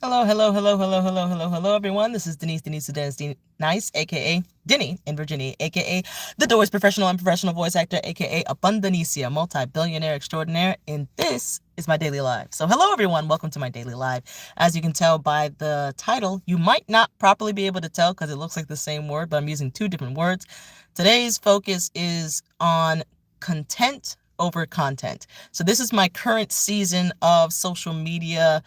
Hello, hello, hello, hello, hello, hello, hello, everyone. This is Denise Nice, aka Denny in Virginia, aka the Doors professional and professional voice actor, aka Abundanicia, multi-billionaire extraordinaire, and this is my daily life. So, hello, everyone. Welcome to my daily life. As you can tell by the title, you might not properly be able to tell because it looks like the same word, but I'm using two different words. Today's focus is on content over content. So, this is my current season of social media.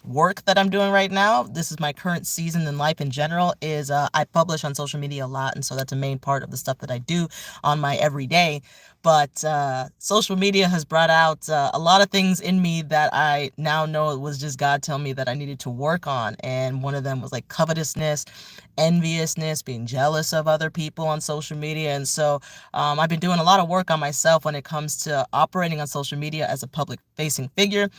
Work that I'm doing right now. This is my current season in life in general is I publish on social media a lot, and so that's a main part of the stuff that I do on my everyday. But social media has brought out a lot of things in me that I now know it was just God telling me that I needed to work on. And one of them was like covetousness, enviousness, being jealous of other people on social media. And so I've been doing a lot of work on myself when it comes to operating on social media as a public facing figure,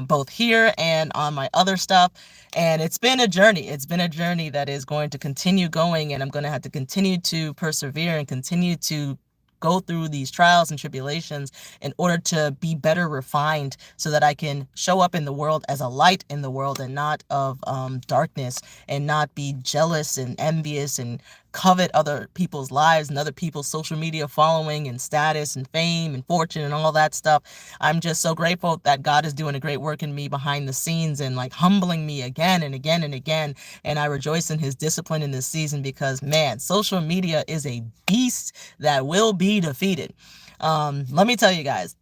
both here and on my other stuff. And it's been a journey. It's been a journey that is going to continue going, and I'm going to have to continue to persevere and continue to go through these trials and tribulations in order to be better refined so that I can show up in the world as a light in the world and not of darkness, and not be jealous and envious and covet other people's lives and other people's social media following and status and fame and fortune and all that stuff. I'm just so grateful that God is doing a great work in me behind the scenes and like humbling me again and again and again. And I rejoice in his discipline in this season because, man, social media is a beast that will be defeated. Let me tell you guys.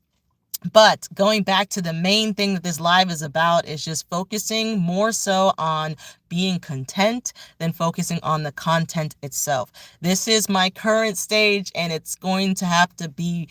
But going back to the main thing that this live is about is just focusing more so on being content than focusing on the content itself. This is my current stage, and it's going to have to be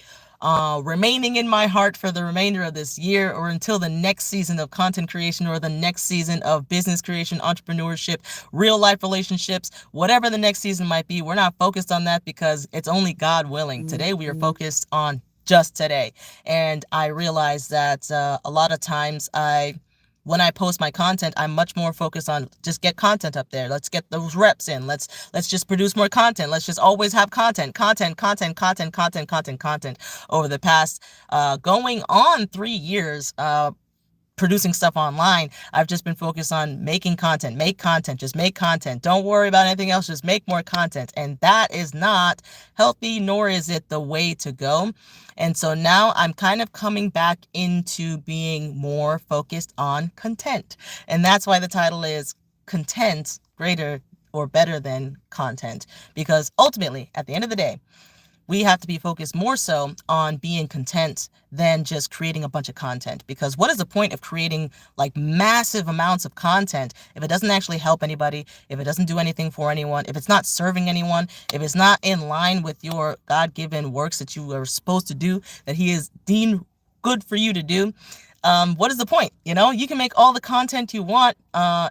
remaining in my heart for the remainder of this year or until the next season of content creation or the next season of business creation, entrepreneurship, real life relationships, whatever the next season might be. We're not focused on that because it's only God willing. Today we are focused on just today. And I realized that a lot of times when I post my content, I'm much more focused on just get content up there. Let's get those reps in. Let's just produce more content. Let's just always have content over the past going on 3 years. Producing stuff online, I've just been focused on making content, just make content. Don't worry about anything else, just make more content. And that is not healthy, nor is it the way to go. And so now I'm kind of coming back into being more focused on content. And that's why the title is Content Greater or Better Than Content. Because ultimately, at the end of the day, we have to be focused more so on being content than just creating a bunch of content. Because what is the point of creating like massive amounts of content if it doesn't actually help anybody, if it doesn't do anything for anyone, if it's not serving anyone, if it's not in line with your God-given works that you are supposed to do, that he has deemed good for you to do? What is the point? You know, you can make all the content you want.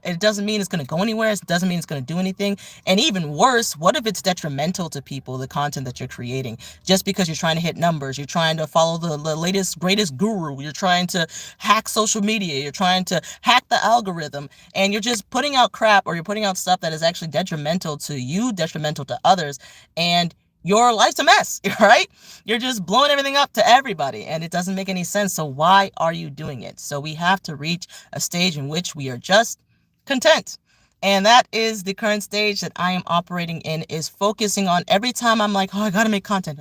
It doesn't mean it's going to go anywhere. It doesn't mean it's going to do anything. And even worse, what if it's detrimental to people, the content that you're creating, just because you're trying to hit numbers, you're trying to follow the latest, greatest guru, you're trying to hack social media, you're trying to hack the algorithm, and you're just putting out crap, or you're putting out stuff that is actually detrimental to you, detrimental to others, and your life's a mess, right? You're just blowing everything up to everybody, and it doesn't make any sense. So why are you doing it? So we have to reach a stage in which we are just content. And that is the current stage that I am operating in, is focusing on every time I'm like, oh, I gotta make content,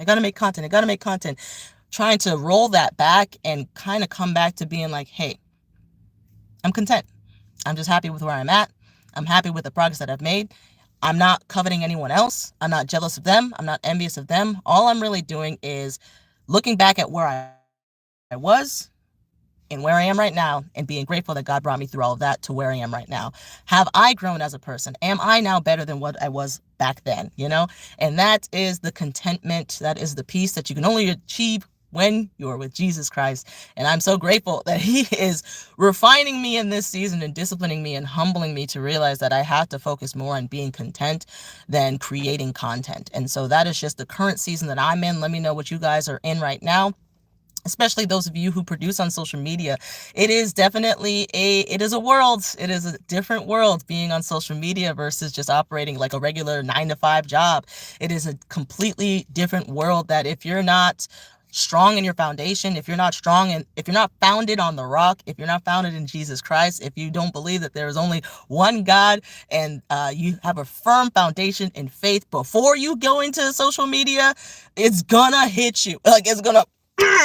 trying to roll that back and kind of come back to being like, hey, I'm content. I'm just happy with where I'm at. I'm happy with the progress that I've made. I'm not coveting anyone else. I'm not jealous of them. I'm not envious of them. All I'm really doing is looking back at where I was and where I am right now, and being grateful that God brought me through all of that to where I am right now. Have I grown as a person? Am I now better than what I was back then? You know, and that is the contentment. That is the peace that you can only achieve when you're with Jesus Christ. And I'm so grateful that he is refining me in this season and disciplining me and humbling me to realize that I have to focus more on being content than creating content. And so that is just the current season that I'm in. Let me know what you guys are in right now, especially those of you who produce on social media. It is definitely it is a world. It is a different world being on social media versus just operating like a regular 9-to-5 job. It is a completely different world that if you're not strong in your foundation, if you're not strong and if you're not founded on the rock, if you're not founded in Jesus Christ, if you don't believe that there is only one God, and you have a firm foundation in faith before you go into social media, it's gonna hit you. Like, it's gonna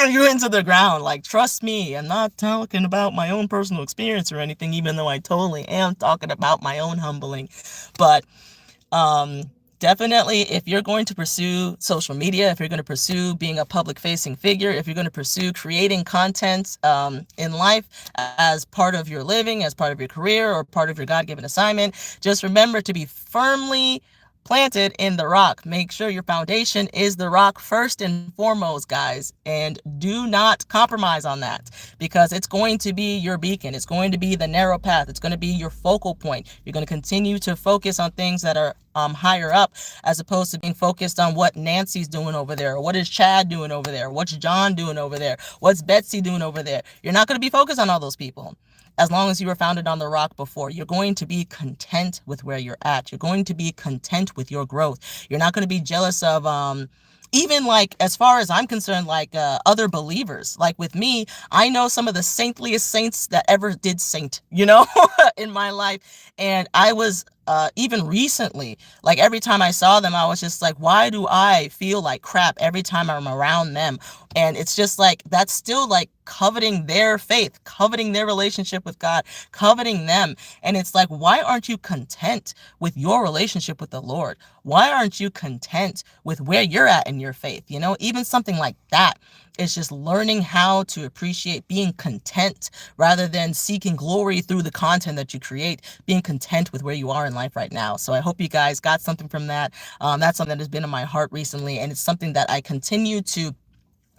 you into the ground. Like, trust me, I'm not talking about my own personal experience or anything, even though I totally am talking about my own humbling. But um definitely, if you're going to pursue social media, if you're going to pursue being a public facing figure, if you're going to pursue creating content in life as part of your living, as part of your career, or part of your God-given assignment, just remember to be firmly planted in the rock. Make sure your foundation is the rock first and foremost, guys, and do not compromise on that, because it's going to be your beacon. It's going to be the narrow path. It's going to be your focal point. You're going to continue to focus on things that are higher up, as opposed to being focused on what Nancy's doing over there, or what is Chad doing over there, what's John doing over there, what's Betsy doing over there. You're not going to be focused on all those people. As long as you were founded on the rock before, you're going to be content with where you're at. You're going to be content with your growth. You're not going to be jealous of even, like, as far as I'm concerned, like other believers. Like with me, I know some of the saintliest saints that ever did saint, in my life. And I was even recently, like, every time I saw them, I was just like, why do I feel like crap every time I'm around them? And it's just like, that's still like coveting their faith, coveting their relationship with God, coveting them. And it's like, why aren't you content with your relationship with the Lord? Why aren't you content with where you're at in your faith? Even something like that. It's just learning how to appreciate being content rather than seeking glory through the content that you create, being content with where you are in life right now. So I hope you guys got something from that. That's something that has been in my heart recently, and it's something that I continue to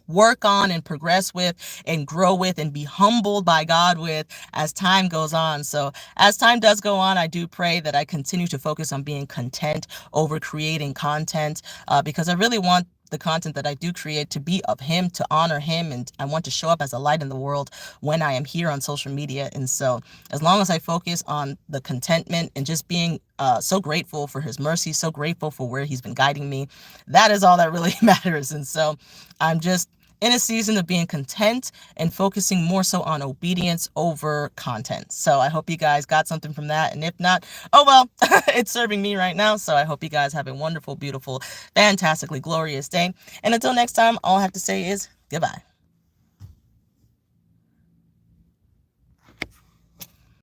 work on and progress with and grow with and be humbled by God with as time goes on. So as time does go on, I do pray that I continue to focus on being content over creating content, because I really want the content that I do create to be of Him, to honor Him, and I want to show up as a light in the world when I am here on social media. And so as long as I focus on the contentment and just being so grateful for His mercy, so grateful for where He's been guiding me, that is all that really matters. And so I'm just in a season of being content and focusing more so on obedience over content. So I hope you guys got something from that. And if not, oh well, it's serving me right now. So I hope you guys have a wonderful, beautiful, fantastically glorious day. And until next time, all I have to say is goodbye.